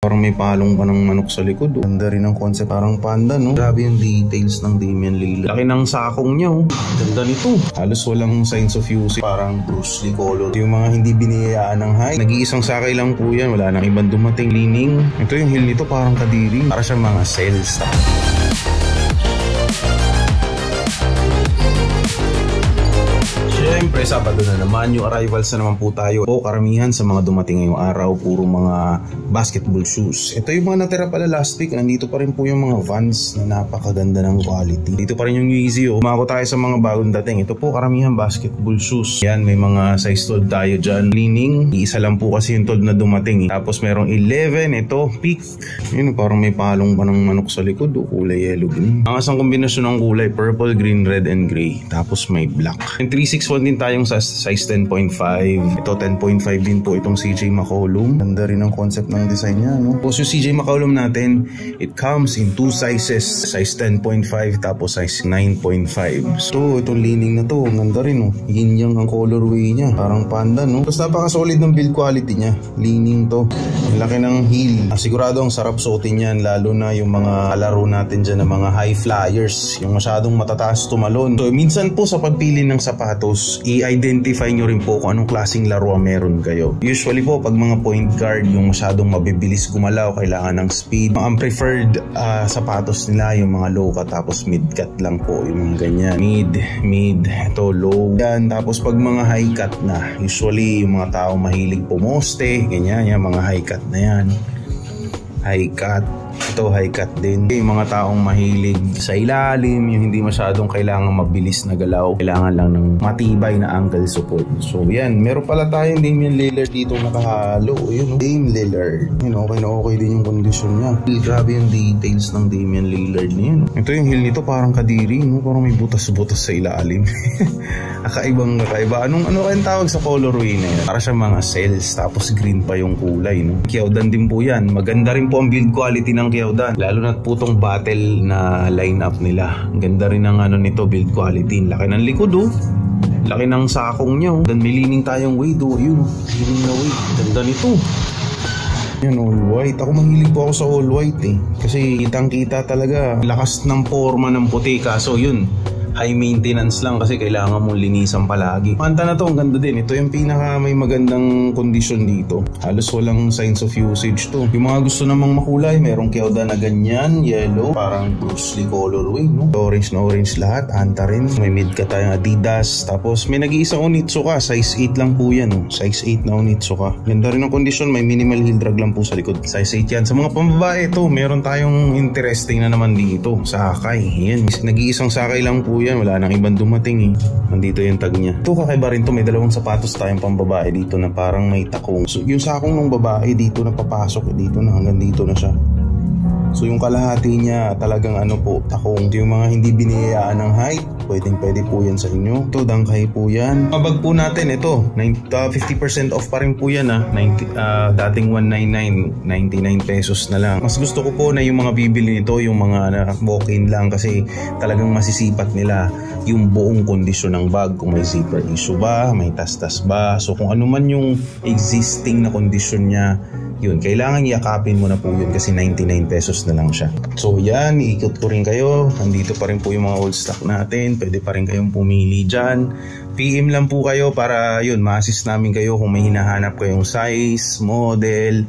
Parang may palong pa ng manok sa likod. Ganda rin ang concept, parang panda, no? Grabe yung details ng Damian Lillard. Laki ng sakong niya, oh. Ganda nito. Halos walang signs of usage. Parang Bruce Lee color. Yung mga hindi biniyayaan ng height. Nag-iisang sakay lang po yan. Wala nang ibang dumating. Leaning. Ito yung heel nito, parang kadiri. Para siyang mga cells. Siyempre, Sabado na naman, yung arrivals na naman po tayo. O karamihan sa mga dumating ngayong araw, puro mga basketball shoes. Ito yung mga natira pala last week. Nandito pa rin po yung mga Vans na napakaganda ng quality. Dito pa rin yung Yeezy, oh. Umako tayo sa mga bagong dating. Ito po karamihan basketball shoes. Yan, may mga size 12 tayo dyan. Leaning, isa lang po kasi yung 12 na dumating. Tapos merong 11, ito, peak. Yun, parang may palong pa ng manok sa likod, oh. Kulay yellow green. Ang asang kombinasyon ng kulay, purple, green, red, and gray. Tapos may black. And 361 din tayong sa size 10.5. Ito 10.5 din po itong CJ McCollum. Ganda rin ang concept ng design niya, no? Tapos yung CJ McCollum natin, it comes in 2 sizes. Size 10.5 tapos size 9.5. So itong leaning na to, ganda rin, oh. Yin yang ang colorway niya. Parang panda, no? Tapos napaka-solid ng build quality niya. Leaning to. Laki ng heel. Sigurado ang sarap suotin yan, lalo na yung mga kalaro natin dyan na mga high flyers. Yung masyadong matataas tumalon. So minsan po sa pagpili ng sapatos, i-identify nyo rin po kung anong klaseng laro ang meron kayo. Usually po, pag mga point guard, yung masyadong mabibilis gumalaw, kailangan ng speed. Ang preferred sapatos nila, yung mga low cut, tapos mid cut lang po, yung mga ganyan. Mid, ito low. Yan, tapos pag mga high cut na, usually yung mga tao mahilig pumoste, ganyan, yung mga high cut na yan. High cut. Ito high cut din. Yung mga taong mahilig sa ilalim, yung hindi masyadong kailangan mabilis na galaw, kailangan lang ng matibay na ankle support. So yan, meron pala tayong Damian Lillard dito nakahalo. Yun, Dame Lillard. Yun, okay na okay din yung kondisyon niya. Grabe yung details ng Damian Lillard niya. Ito yung heel nito, parang kadiri, no? Parang may butas-butas sa ilalim. Kakaiba. Ano kayong tawag sa colorway na yan? Para siya mga cells, tapos green pa yung kulay, no? Kyaodan din po yan. Maganda rin po ang build quality ng Kyaodan, lalo na po tong battle na lineup nila. Ang ganda rin ng nito, build quality. Laki ng likod, oh. Laki ng sakong niya, oh. Dan may leaning tayong weight, oh. Yun, leaning na weight. Ganda nito. Yan, all white. Ako mahilig po ako sa all white, eh. Kasi kitang-kita talaga. Lakas ng forma ng puti. Kaso yun, high maintenance lang kasi kailangan mong linisan palagi. Panta na to, ang ganda din. Ito yung pinaka may magandang kondisyon dito. Halos walang signs of usage to. Yung mga gusto namang makulay, merong Kyaodan na ganyan, yellow, parang Bruce Lee colorway, no? Orange na orange lahat, anta rin. May mid-cut tayong Adidas. Tapos may nag-iisang Onitsuka, size 8 lang po yan, no? Size 8 na Onitsuka. Ganda rin ang kondisyon, may minimal heel drag lang po sa likod. Size 8 yan. Sa mga pambabae ito, meron tayong interesting na naman dito. Sakay. Yan, nag-iisang sakay lang po yan. Wala nang ibang dumating, eh. Nandito yung tag niya. Ito kakaiba rin to. May dalawang sapatos tayong pambabae dito na parang may takong. So yung sakong ng babae dito na papasok, dito na hanggang dito na siya. So yung kalahati niya talagang po, takong. Yung mga hindi biniyayaan ng height, pwede po yan sa inyo. Ito, dangkay po yan. Mabag po natin, ito, 50% off pa rin po yan, dating 199, 99 pesos na lang. Mas gusto ko po na yung mga bibili nito, yung mga walk-in lang, kasi talagang masisipat nila yung buong kondisyon ng bag. Kung may zipper issue ba, may tas-tas ba. So kung ano man yung existing na kondisyon niya, yun, kailangan yakapin mo na po yun kasi 99 pesos na lang siya. So yan, iikot ko rin kayo. Nandito pa rin po yung mga old stock natin. Pwede pa rin kayong pumili dyan. PM lang po kayo para yun, ma-assist namin kayo kung may hinahanap kayong size, model.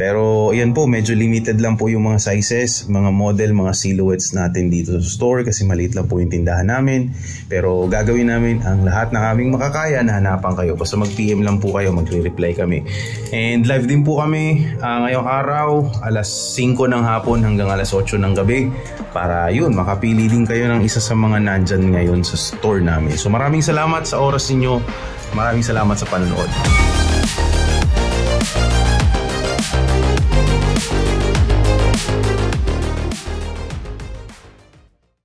Pero yan po, medyo limited lang po yung mga sizes, mga model, mga silhouettes natin dito sa store kasi maliit lang po yung tindahan namin. Pero gagawin namin ang lahat ng aming makakaya na hanapan kayo. Basta mag-PM lang po kayo, magre-reply kami. And live din po kami ngayong araw, alas 5 ng hapon hanggang alas 8 ng gabi. Para yun, makapili din kayo ng isa sa mga nandyan ngayon sa store namin. So maraming salamat sa oras ninyo, maraming salamat sa panonood.